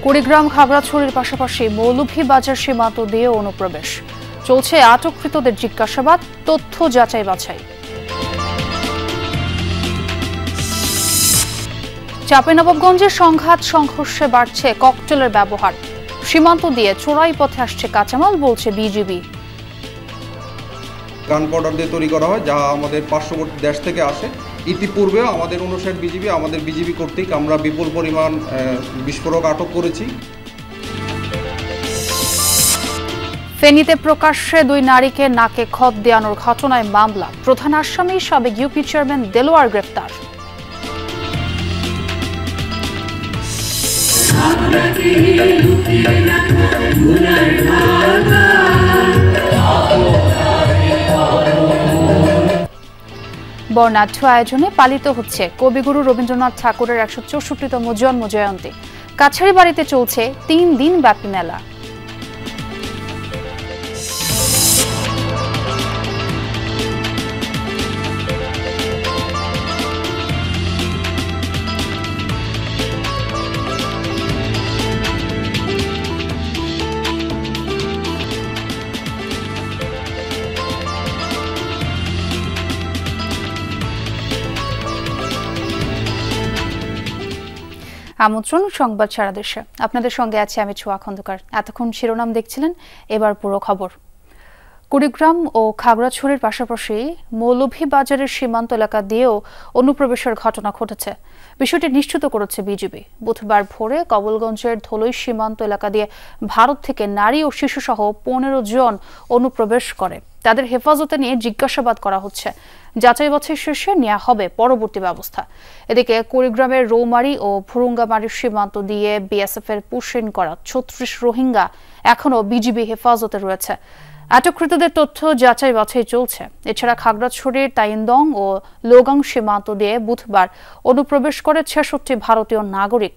কুড়িগ্রাম খাগড়াছড়ির পাশাপাশি মৌলভীবাজার সীমান্ত দিয়ে অনুপ্রবেশ চলছে। আটককৃতদের জিজ্ঞাসাবাদ, তথ্য যাচাই বাছাই। চাঁপাইনবাবগঞ্জে সংঘাত সংঘর্ষে বাড়ছে ককটেলের ব্যবহার। সীমান্ত দিয়ে চোরাই পথে আসছে কাঁচামাল, বলছে বিজিবি। গান পাউডার দিয়ে তৈরি করা হয়, যা আমাদের পার্শ্ববর্তী দেশ থেকে আসে। ইতিপূর্বেও আমাদের 59 আমাদের বিজিবি কর্তৃক আমরা বিপুল পরিমাণ বিস্ফোরক আটক করেছি। ফেনীতে প্রকাশ্যে 2 নারীকে নাকে খত দেওয়ানোর ঘটনায় মামলা। প্রধান আসামি সাবেক ইউপি চেয়ারম্যান দেলোয়ার গ্রেফতার। বর্ণাঢ্য আয়োজনে পালিত হচ্ছে কবিগুরু রবীন্দ্রনাথ ঠাকুরের 164তম জন্ম জয়ন্তী। কাছারি বাড়িতে চলছে 3 দিন ব্যাপী মেলা। আমন্ত্রণ সংবাদ সারা দেশে, আপনাদের সঙ্গে আছে আমি ছোয়া খন্দকার। এতক্ষণ শিরোনাম দেখছিলেন, এবার পুরো খবর। কুড়িগ্রাম ও খাগড়াছড়ির পাশাপাশি মৌলভীবাজারের সীমান্ত এলাকা দিয়েও অনুপ্রবেশের ঘটনা ঘটেছে। বিষয়টি নিশ্চিত করেছে বিজিবি। বুধবার ভোরে কবলগঞ্জের ধলই সীমান্ত এলাকা দিয়ে ভারত থেকে নারী ও শিশুসহ 15 জন অনুপ্রবেশ করে। তাদের হেফাজতে নিয়ে জিজ্ঞাসাবাদ করা হচ্ছে। যাচাই বাছাই শেষে নেওয়া হবে পরবর্তী ব্যবস্থা। এদিকে কুড়িগ্রামের রৌমারী ও ভুরুঙ্গামারীর সীমান্ত দিয়ে বিএসএফ এর পুশিন করা 36 রোহিঙ্গা এখনও বিজিবি হেফাজতে রয়েছে। আটককৃতদের তথ্য যাচাই বাছাই চলছে। এছাড়া খাগড়াছড়ির তাইন্দং ও লোগাং সীমান্ত দিয়ে বুধবার অনুপ্রবেশ করে 66 ভারতীয় নাগরিক।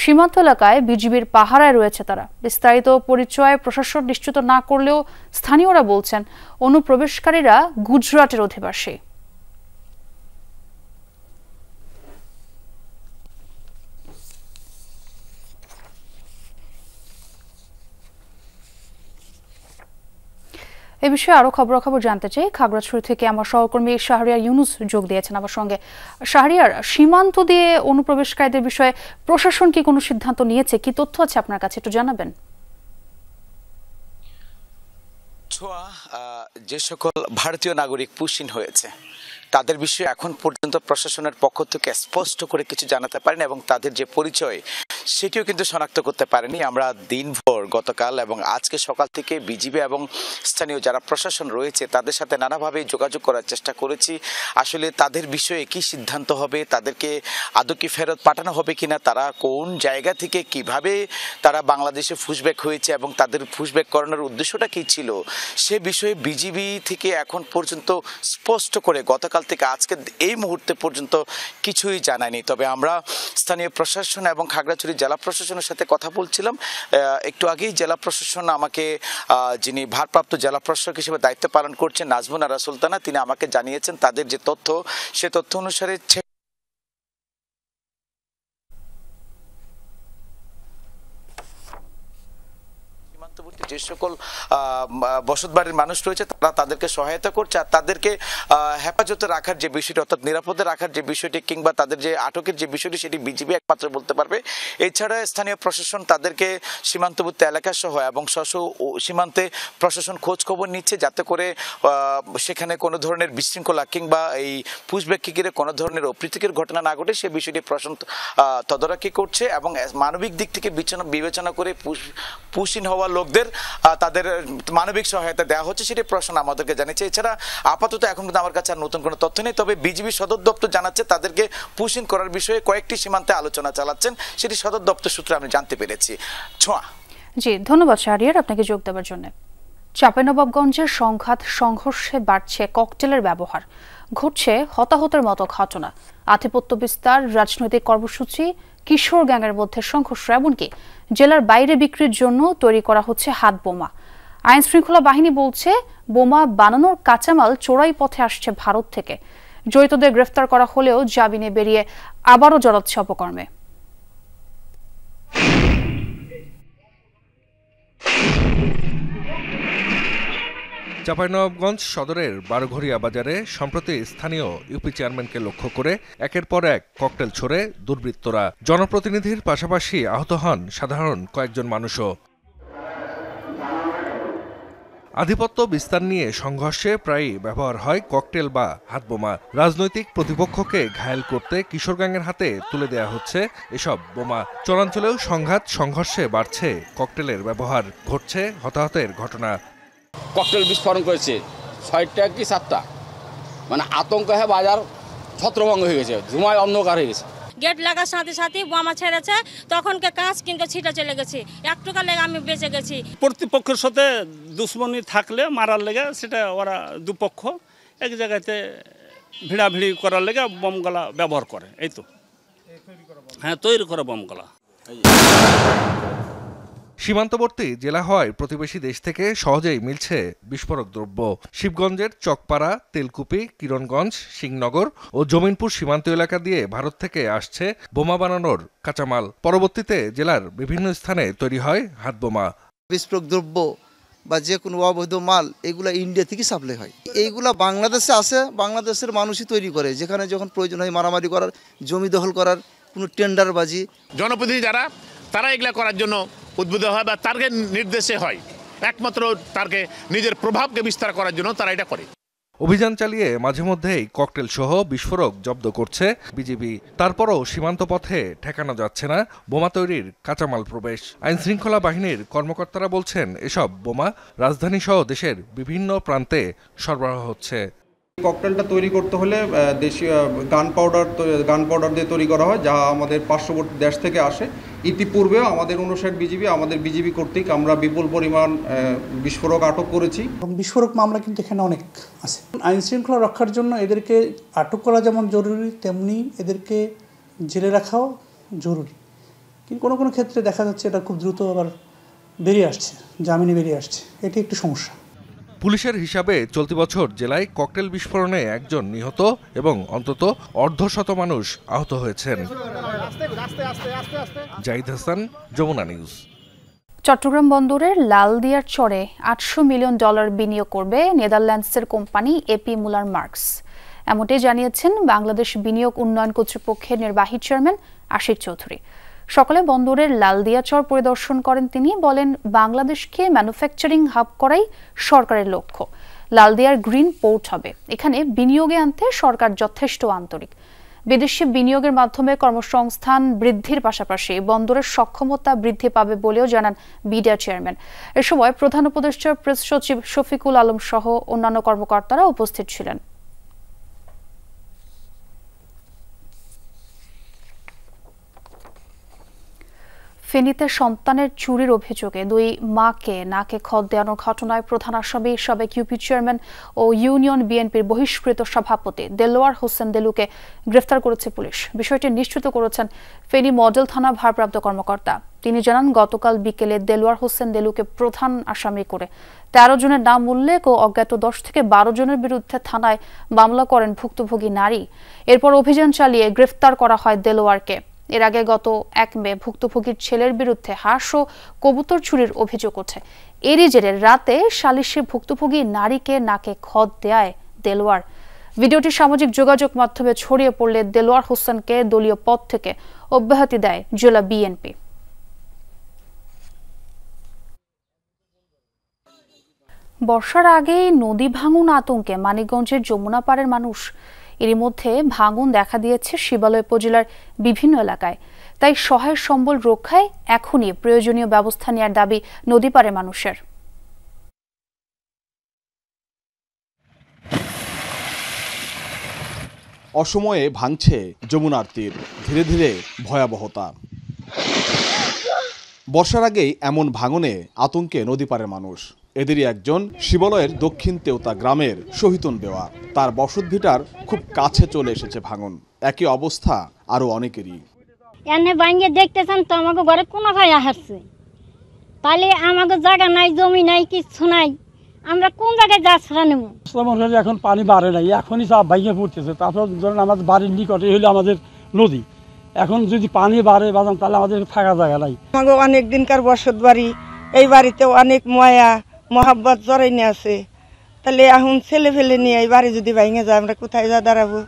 সীমান্ত এলাকায় বিজিবির পাহারায় রয়েছে তারা। বিস্তারিত পরিচয় প্রশাসন নিশ্চিত না করলেও স্থানীয়রা বলছেন অনুপ্রবেশকারীরা গুজরাটের অধিবাসী। এ বিষয়ে আরো খবরাখবর জানতে চাই। খাগড়াছড়ি থেকে আমার সহকর্মী শাহরিয়ার ইউনুস যোগ দিয়েছেন আমার সঙ্গে। শাহরিয়ার, সীমান্ত দিয়ে অনুপ্রবেশকারীদের বিষয়ে প্রশাসন কি কোনো সিদ্ধান্ত নিয়েছে? কি তথ্য আছে আপনার কাছে, একটু জানাবেন। যে সকল ভারতীয় নাগরিক পুশিন হয়েছে তাদের বিষয়ে এখন পর্যন্ত প্রশাসনের পক্ষ থেকে স্পষ্ট করে কিছু জানাতে পারেনি এবং তাদের যে পরিচয় সেটিও কিন্তু শনাক্ত করতে পারেনি। আমরা দিনভর গতকাল এবং আজকে সকাল থেকে বিজিবি এবং স্থানীয় যারা প্রশাসন রয়েছে তাদের সাথে নানাভাবে যোগাযোগ করার চেষ্টা করেছি। আসলে তাদের বিষয়ে কি সিদ্ধান্ত হবে, তাদেরকে আদৌ কি ফেরত পাঠানো হবে কিনা, তারা কোন জায়গা থেকে কিভাবে তারা বাংলাদেশে পুশব্যাক হয়েছে এবং তাদের পুশব্যাক করানোর উদ্দেশ্যটা কি ছিল, সে বিষয়ে বিজিবি থেকে এখন পর্যন্ত স্পষ্ট করে গতকাল থেকে আজকে এই মুহূর্তে পর্যন্ত কিছুই জানায়নি। তবে আমরা স্থানীয় প্রশাসন এবং খাগড়াছড়ি জেলা প্রশাসনের সাথে কথা বলছিলাম। একটু আগেই জেলা প্রশাসন আমাকে, যিনি ভারপ্রাপ্ত জেলা প্রশাসক হিসেবে দায়িত্ব পালন করছেন নাজমুন আরা সুলতানা, তিনি আমাকে জানিয়েছেন তাদের যে তথ্য সে তথ্য অনুসারে যে সকল বসতবাড়ির মানুষ রয়েছে তারা তাদেরকে সহায়তা করছে আর তাদেরকে হেফাজতে রাখার যে বিষয়টি, অর্থাৎ নিরাপদে রাখার যে বিষয়টি কিংবা তাদের যে আটকের যে বিষয়টি সেটি বিজিবি একমাত্র বলতে পারবে। এছাড়া স্থানীয় প্রশাসন তাদেরকে সীমান্তবর্তী এলাকা সহ এবং সীমান্তে প্রশাসন খোঁজ খবর নিচ্ছে যাতে করে সেখানে কোনো ধরনের বিশৃঙ্খলা কিংবা এই পুশব্যাক ঘিরে কোনো ধরনের অপ্রীতিকর ঘটনা না ঘটে সে বিষয়টি প্রশাসন তদারকি করছে এবং মানবিক দিক থেকে বিবেচনা করে পুশিন হওয়া লোকদের তাদের মানবিক সহায়তা দেওয়া হচ্ছে, সেটি প্রশাসন আমাদেরকে জানিয়েছে। এছাড়া আপাতত এখন কিন্তু আমার কাছে আর নতুন কোনো তথ্য নেই। তবে বিজিবি সদর দপ্তর জানাচ্ছে তাদেরকে পুশিন করার বিষয়ে কয়েকটি সীমান্তে আলোচনা চালাচ্ছেন, সেটি সদর দপ্তর সূত্রে আমি জানতে পেরেছি। ছোঁয়া। জি, ধন্যবাদ শাহরিয়ার আপনাকে যোগ দেওয়ার জন্য। চাঁপাইনবাবগঞ্জের সংঘাত সংঘর্ষে বাড়ছে ককটেলের ব্যবহার। ঘটছে হতাহতের মতো ঘটনা। আধিপত্য বিস্তার, রাজনৈতিক কর্মসূচি, কিশোর গ্যাংয়ের মধ্যে সংঘর্ষ, এমনকি জেলার বাইরে বিক্রির জন্য তৈরি করা হচ্ছে হাত বোমা। আইন শৃঙ্খলা বাহিনী বলছে বোমা বানানোর কাঁচামাল চোরাই পথে আসছে ভারত থেকে। জড়িতদের গ্রেফতার করা হলেও জামিনে বেরিয়ে আবারও জড়াচ্ছে অপকর্মে। চাঁপাইনবাবগঞ্জ সদরের বারোঘরিয়া বাজারে সম্প্রতি স্থানীয় ইউপি চেয়ারম্যানকে লক্ষ্য করে একের পর এক ককটেল ছোড়ে দুর্বৃত্তরা। জনপ্রতিনিধির পাশাপাশি আহত হন সাধারণ কয়েকজন মানুষও। আধিপত্য বিস্তার নিয়ে সংঘর্ষে প্রায়ই ব্যবহার হয় ককটেল বা হাতবোমা। রাজনৈতিক প্রতিপক্ষকে ঘায়েল করতে কিশোর গ্যাংয়ের হাতে তুলে দেয়া হচ্ছে এসব বোমা। চরাঞ্চলেও সংঘর্ষে বাড়ছে ককটেলের ব্যবহার, ঘটছে হতাহতের ঘটনা। ককটেল বিস্ফোরণ করেছে 6টা কি 7টা, মানে আতঙ্ক হয়ে বাজার ছত্রভঙ্গ হয়ে গেছে, ধুমায় অন্ধকার হয়ে গেছে। গেট লাগার সাথে সাথে বোমা ছেড়েছে, তখনকে কাঁচ কিন্তু ছিটা চলে গেছে, একটুকা লেগে আমি বেঁচে গেছি। প্রতিপক্ষের সাথে দুশ্মনী থাকলে মারার লেগে সেটা ওরা দুপক্ষ এক জায়গাতে ভিড়াভিড়ি করার লেগে বোমগুলা ব্যবহার করে। এই তো হ্যাঁ, তৈরি করা বোমগুলা। সীমান্তবর্তী জেলা হওয়ায় প্রতিবেশী দেশ থেকে সহজেই মিলছে বিস্ফোরক দ্রব্য। শিবগঞ্জের চকপাড়া, তেলকুপি, কিরণগঞ্জ, সিংনগর ও জমিনপুর সীমান্ত এলাকা দিয়ে ভারত থেকে আসছে বোমা বানানোর কাঁচামাল। পরবর্তীতে জেলার বিভিন্ন স্থানে তৈরি হয় হাতবোমা। বিস্ফোরক দ্রব্য বা যে কোনো অবৈধ মাল এগুলা ইন্ডিয়া থেকে সাপ্লাই হয়। এইগুলা বাংলাদেশে আসে, বাংলাদেশের মানুষই তৈরি করে। যেখানে যখন প্রয়োজন হয় মারামারি করার, জমি দখল করার, কোনো টেন্ডারবাজি। জনপ্রতিনিধি যারা তারা এগুলা করার জন্য উদ্বুদ্ধ হয় বা তারকে নির্দেশে হয়, একমাত্র তারকে নিজের প্রভাবকে বিস্তার করার জন্য তারা এটা করে। অভিযান চালিয়ে মাঝে মধ্যেই ককটেল সহ বিস্ফোরক জব্দ করছে বিজিবি। তারপরও সীমান্ত পথে ঠেকানো যাচ্ছে না বোমা তৈরির কাঁচামাল প্রবেশ। আইনশৃঙ্খলা বাহিনীর কর্মকর্তারা বলছেন এসব বোমা রাজধানী সহ দেশের বিভিন্ন প্রান্তে সরবরাহ হচ্ছে। ককটেলটা তৈরি করতে হলে দেশীয় গান পাউডার দিয়ে তৈরি করা হয়, যা আমাদের পার্শ্ববর্তী দেশ থেকে আসে। ইতিপূর্বেও আমাদের 59 বিজিবি, আমাদের বিজিবি কর্তৃক আমরা বিপুল পরিমাণ বিস্ফোরক আটক করেছি। বিস্ফোরক মামলা কিন্তু এখানে অনেক আছে। আইন শৃঙ্খলা রক্ষার জন্য এদেরকে আটক করা যেমন জরুরি, তেমনি এদেরকে জেলে রাখাও জরুরি। কিন্তু কোনো কোনো ক্ষেত্রে দেখা যাচ্ছে এটা খুব দ্রুত আবার বেরিয়ে আসছে, জামিনে বেরিয়ে আসছে। এটি একটি সমস্যা। পুলিশের হিসাবে চলতি বছর জেলায় ককটেল বিস্ফোরণে একজন নিহত এবং অন্তত অর্ধশত মানুষ আহত হয়েছেন। জাহিদ হাসান, যমুনা নিউজ। চট্টগ্রাম বন্দরের লালদিয়ার চরে $800 মিলিয়ন বিনিয়োগ করবে নেদারল্যান্ডসের কোম্পানি এপি মুলার মার্কস। এমনটাই জানিয়েছেন বাংলাদেশ বিনিয়োগ উন্নয়ন কর্তৃপক্ষের নির্বাহী চেয়ারম্যান আশিক চৌধুরী। সকালে বন্দরের লালদিয়া চর পরিদর্শন করেন তিনি। বলেন, বাংলাদেশকে ম্যানুফ্যাকচারিং হাব করাই সরকারের লক্ষ্য। লালদিয়ার গ্রিন পোর্ট হবে। এখানে বিনিয়োগে আনতে সরকার যথেষ্ট আন্তরিক। বিদেশি বিনিয়োগের মাধ্যমে কর্মসংস্থান বৃদ্ধির পাশাপাশি বন্দরের সক্ষমতা বৃদ্ধি পাবে বলেও জানান বিডিআর চেয়ারম্যান। এ সময় প্রধান উপদেষ্টা প্রেস সচিব শফিকুল আলম সহ অন্যান্য কর্মকর্তারা উপস্থিত ছিলেন। ফেনীতে সন্তানের চুরির অভিযোগে 2 মাকে নাকে খত দেওয়ানোর ঘটনায় প্রধান আসামি সাবেক ইউপি চেয়ারম্যান ও ইউনিয়ন বিএনপির বহিষ্কৃত সভাপতি দেলোয়ার হোসেন দেলুকে গ্রেফতার করেছে পুলিশ। বিষয়টি নিশ্চিত করেছেন ফেনী মডেল থানা ভারপ্রাপ্ত কর্মকর্তা। তিনি জানান, গতকাল বিকেলে দেলোয়ার হোসেন দেলুকে প্রধান আসামি করে 13 জনের নাম উল্লেখ ও অজ্ঞাত 10 থেকে 12 জনের বিরুদ্ধে থানায় মামলা করেন ভুক্তভোগী নারী। এরপর অভিযান চালিয়ে গ্রেফতার করা হয় দেলোয়ারকে। এর আগে গত 1 মে ভুক্তভোগীর ছেলের বিরুদ্ধে হাঁস ও কবুতর চুরির অভিযোগ ওঠে। এরই জেরে রাতে সালিশে ভুক্তভোগী নারীকে নাকে খত দেয় দেলোয়ার। ভিডিওটি সামাজিক যোগাযোগ মাধ্যমে ছড়িয়ে পড়লে দেলোয়ার হোসেনকে দলীয় পদ থেকে অব্যাহতি দেয় জেলা বিএনপি। বর্ষার আগেই নদী ভাঙন আতঙ্কে মানিকগঞ্জের যমুনা পাড়ের মানুষ। এরই মধ্যে ভাঙন দেখা দিয়েছে শিবালয় উপজেলার বিভিন্ন এলাকায়। তাই সহায় সম্বল রক্ষায় এখনই প্রয়োজনীয় ব্যবস্থা নেওয়ার দাবি নদীপাড়ের মানুষের। অসময়ে ভাঙছে যমুনার তীর, ধীরে ধীরে ভয়াবহতা। বর্ষার আগেই এমন ভাঙনে আতঙ্কে নদীপাড়ের মানুষ। এদেরই একজন শিবালয়ের দক্ষিণ তেওতা গ্রামের শহীদুন বেওয়া। তার বসতভিটার খুব কাছে চলে এসেছে ভাঙন। একই অবস্থা আরো অনেকেরই। এনে ভাঙে দেখতেছেন তো আমাকে ঘরে কোনো ভাই আসছে, তাহলে আমাকে জায়গা নাই, জমি নাই, কিছু নাই, আমরা কোন জায়গায় যাচ্ছিলাম নেব? এখন পানি বাড়ে নাই, এখনই সব ভাঙে পড়তেছে। তারপর ধরেন আমাদের বাড়ির নিকটে হইলে আমাদের নদী, এখন যদি পানি বাড়ে বাজান তাহলে আমাদের থাকা জায়গা নাই। আমাকে অনেক দিনকার বসত বাড়ি, এই বাড়িতে অনেক মায়া মহাব্বত জড়াইনে আছে। তাহলে এখন ছেলে ফেলে নিয়ে এই বাড়ি যদি ভেঙে যায় আমরা কোথায় যা দাঁড়াবো।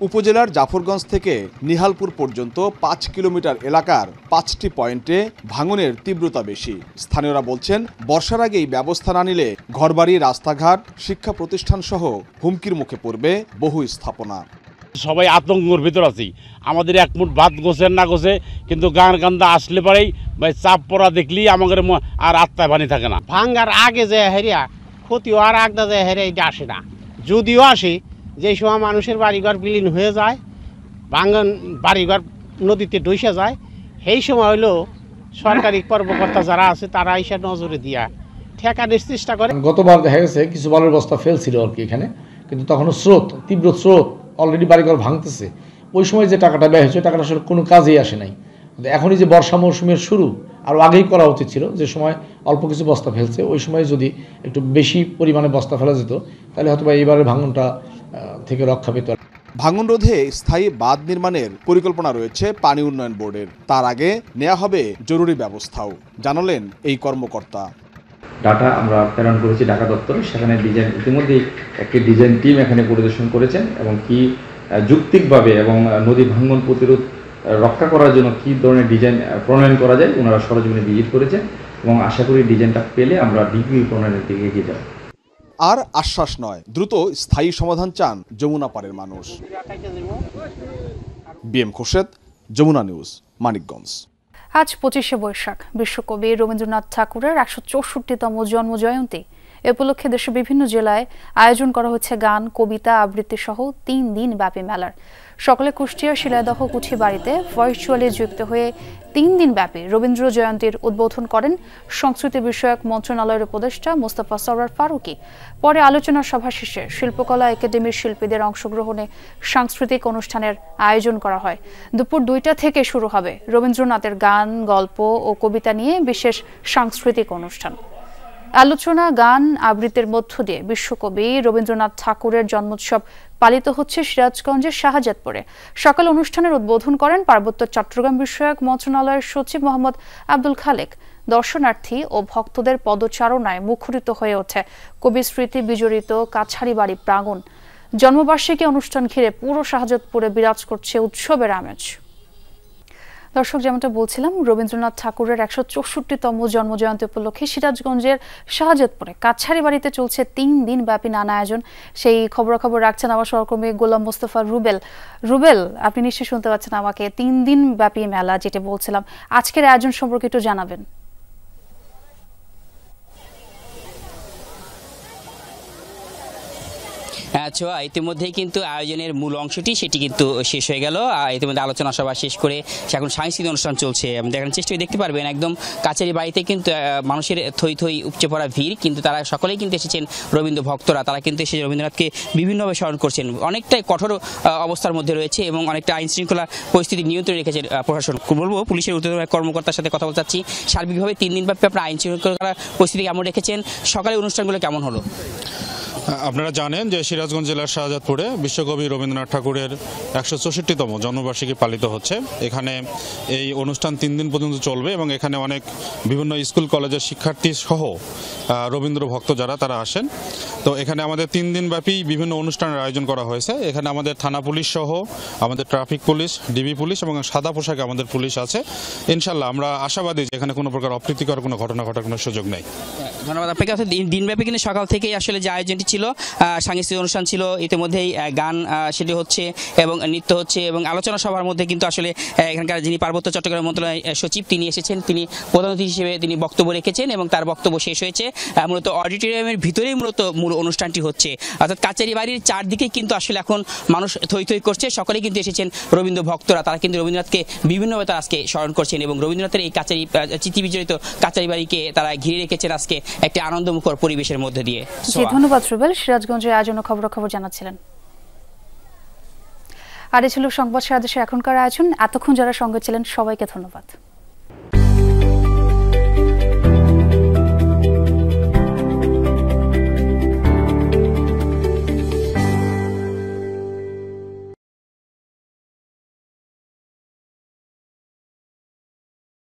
উপজেলার জাফরগঞ্জ থেকে নিহালপুর পর্যন্ত 5 কিলোমিটার এলাকার 5টি পয়েন্টে ভাঙনের তীব্রতা বেশি। স্থানীয়রা বলছেন বর্ষার আগেই ব্যবস্থা না নিলে ঘরবাড়ি, রাস্তাঘাট, শিক্ষা প্রতিষ্ঠান সহ হুমকির মুখে পড়বে বহু স্থাপনা। সবাই আতঙ্কের ভিতর আছি। আমাদের এক মুঠ ভাত গোছের না গোছে, কিন্তু গান কান্দা আসলে পরেই ভাই চাপ পড়া দেখলেই আমাদের আর আত্মায় পানি থাকে না। ভাঙ্গার আগে যে হেরিয়া ক্ষতি হওয়ার আগদা যে হেরিয়া এটা আসে না। যদিও আসে, যে সময় মানুষের বাড়িঘর বিলীন হয়ে যায়, ভাঙ্গন বাড়িঘর নদীতে ডুইসে যায়, সেই সময় হলো সরকারি কর্মকর্তা যারা আছে তারা এসে নজরে দিয়া ঠেকানোর চেষ্টা করে। গতবার দেখা গেছে কিছু বালুর বস্তা ফেলছিল আর কি এখানে, কিন্তু তখনও তীব্র স্রোত, অলরেডি বাড়িঘর ভাঙতেছে। ওই সময় যে টাকাটা ব্যয় হয়েছে টাকাটা আসলে কোনো কাজেই আসে নাই। এখনই যে বর্ষা মৌসুমের শুরু, আরও আগেই করা উচিত ছিল। যে সময় অল্প কিছু বস্তা ফেলছে ওই সময় যদি একটু বেশি পরিমাণে বস্তা ফেলা যেত তাহলে হয়তো বা এইবারের ভাঙনটা থেকে রক্ষা পেত। ভাঙন রোধে স্থায়ী বাঁধ নির্মাণের পরিকল্পনা রয়েছে পানি উন্নয়ন বোর্ডের। তার আগে নেওয়া হবে জরুরি ব্যবস্থাও, জানালেন এই কর্মকর্তা। ডাটা আমরা প্রেরণ করেছি ঢাকা দপ্তরে, সেখানে ডিজাইন ইতিমধ্যেই একটি ডিজাইন টিম এখানে পরিদর্শন করেছেন এবং কি যৌক্তিকভাবে এবং নদী ভাঙন প্রতিরোধ রক্ষা করার জন্য কী ধরনের ডিজাইন প্রণয়ন করা যায় ওনারা সরজমিনে ভিজিট করেছেন এবং আশা করি ডিজাইনটা পেলে আমরা ডিগ্রি প্রণয়নের দিকে এগিয়ে যাব। আর আশ্বাস নয়, দ্রুত স্থায়ী সমাধান চান যমুনা পাড়ের মানুষ। BM Khorshed, Jamuna news, Manikganj. আজ 25শে বৈশাখ, বিশ্বকবি রবীন্দ্রনাথ ঠাকুরের 164তম জন্মজয়ন্তী। এ উপলক্ষে দেশের বিভিন্ন জেলায় আয়োজন করা হচ্ছে গান, কবিতা, আবৃত্তি সহ 3 দিন ব্যাপী মেলার। সকালে কুষ্টিয়ার শিলাইদহ কুঠি বাড়িতে ভার্চুয়ালি যুক্ত হয়ে 3 দিন ব্যাপী রবীন্দ্র জয়ন্তীর উদ্বোধন করেন সংস্কৃতি বিষয়ক মন্ত্রণালয়ের উপদেষ্টা মোস্তফা সরওয়ার ফারুকী। পরে আলোচনা সভা শেষে শিল্পকলা একাডেমির শিল্পীদের অংশগ্রহণে সাংস্কৃতিক অনুষ্ঠানের আয়োজন করা হয়। দুপুর 2টা থেকে শুরু হবে রবীন্দ্রনাথের গান, গল্প ও কবিতা নিয়ে বিশেষ সাংস্কৃতিক অনুষ্ঠান। আলোচনা, গান, আবৃত্তির মধ্য দিয়ে বিশ্বকবি রবীন্দ্রনাথ ঠাকুরের জন্মোৎসব পালিত হচ্ছে সিরাজগঞ্জের শাহজাদপুরে। সকাল অনুষ্ঠানের উদ্বোধন করেন পার্বত্য চট্টগ্রাম বিষয়ক মন্ত্রণালয়ের সচিব মোহাম্মদ আব্দুল খালেক। দর্শনার্থী ও ভক্তদের পদচারণায় মুখরিত হয়ে ওঠে কবি স্মৃতি বিজড়িত কাছারিবাড়ি প্রাঙ্গণ। জন্মবার্ষিকী অনুষ্ঠান ঘিরে পুরো শাহজাদপুরে বিরাজ করছে উৎসবের আমেজ। দর্শক, যেমনটা বলছিলাম, রবীন্দ্রনাথ ঠাকুরের 164তম জন্মজয়ন্তী উপলক্ষে সিরাজগঞ্জের শাহজাদপুরে কাছারি বাড়িতে চলছে 3 দিন ব্যাপী নানা আয়োজন। সেই খবরাখবর রাখছেন আমার সহকর্মী গোলাম মোস্তফা রুবেল। আপনি নিশ্চয়ই শুনতে পাচ্ছেন আমাকে। 3 দিন ব্যাপী মেলা যেটা বলছিলাম, আজকের আয়োজন সম্পর্কে একটু জানাবেন। ছোঁয়া, ইতিমধ্যেই কিন্তু আয়োজনের মূল অংশটি সেটি কিন্তু শেষ হয়ে গেল। ইতিমধ্যে আলোচনা সভা শেষ করে এখন সাংস্কৃতিক অনুষ্ঠান চলছে। দেখার চেষ্টা দেখতে পারবেন একদম কাছারি বাড়িতে কিন্তু মানুষের থই থই উপচে পড়া ভিড়, কিন্তু তারা সকলেই কিন্তু এসেছেন রবীন্দ্র ভক্তরা। তারা কিন্তু এসে রবীন্দ্রনাথকে বিভিন্নভাবে স্মরণ করছেন। অনেকটাই কঠোর অবস্থার মধ্যে রয়েছে এবং অনেকটা আইন শৃঙ্খলা পরিস্থিতি নিয়ন্ত্রণে রেখেছেন প্রশাসন। বলবো পুলিশের ঊর্ধ্বতন কর্মকর্তার সাথে কথা বলতে চাচ্ছি। সার্বিকভাবে 3 দিন ব্যাপী আপনার আইন শৃঙ্খলা পরিস্থিতি কেমন রেখেছেন? সকালে অনুষ্ঠানগুলো কেমন হলো? আপনারা জানেন যে সিরাজগঞ্জ জেলার শাহজাদপুরে বিশ্বকবি রবীন্দ্রনাথ ঠাকুরের 164তম জন্মবার্ষিকী পালিত হচ্ছে। এখানে এই অনুষ্ঠান 3 দিন পর্যন্ত চলবে এবং এখানে অনেক বিভিন্ন স্কুল কলেজের শিক্ষার্থী সহ রবীন্দ্র ভক্ত যারা তারা আসেন। তো এখানে আমাদের 3 দিন ব্যাপী বিভিন্ন অনুষ্ঠানের আয়োজন করা হয়েছে। এখানে আমাদের থানা পুলিশ সহ আমাদের ট্রাফিক পুলিশ, ডিবি পুলিশ এবং সাদা পোশাকে আমাদের পুলিশ আছে। ইনশাল্লাহ আমরা আশাবাদী যে এখানে কোনো প্রকার অপ্রীতিকর কোনো ঘটনা ঘটার কোনো সুযোগ নেই। ধন্যবাদ আপনাকে। দিনব্যাপী কিন্তু সকাল থেকেই আসলে যে আয়োজনটি ছিল, সাংস্কৃতিক অনুষ্ঠান ছিল, ইতিমধ্যেই গান সেটি হচ্ছে এবং নৃত্য হচ্ছে এবং আলোচনা সভার মধ্যে কিন্তু আসলে এখানকার যিনি পার্বত্য চট্টগ্রাম মন্ত্রণালয়ের সচিব তিনি এসেছেন, তিনি প্রধান অতিথি হিসেবে তিনি বক্তব্য রেখেছেন এবং তার বক্তব্য শেষ হয়েছে। মূলত অডিটোরিয়ামের ভিতরেই মূলত মূল অনুষ্ঠানটি হচ্ছে, অর্থাৎ কাছারি বাড়ির চারদিকে কিন্তু আসলে এখন মানুষ থই থই করছে। সকলেই কিন্তু এসেছেন রবীন্দ্র ভক্তরা। তারা কিন্তু রবীন্দ্রনাথকে বিভিন্নভাবে তারা আজকে স্মরণ করছেন এবং রবীন্দ্রনাথের এই কাছারি স্মৃতি বিজড়িত কাছারি বাড়িকে তারা ঘিরে রেখেছেন আজকে একটি আনন্দমুখর পরিবেশের মধ্যে দিয়ে। ধন্যবাদ রুবেল। সিরাজগঞ্জের আয়োজন ও খবর জানাচ্ছিলেন। আর এই ছিল সংবাদ সারা দেশের এখনকার আয়োজন। এতক্ষণ যারা সঙ্গে ছিলেন সবাইকে ধন্যবাদ।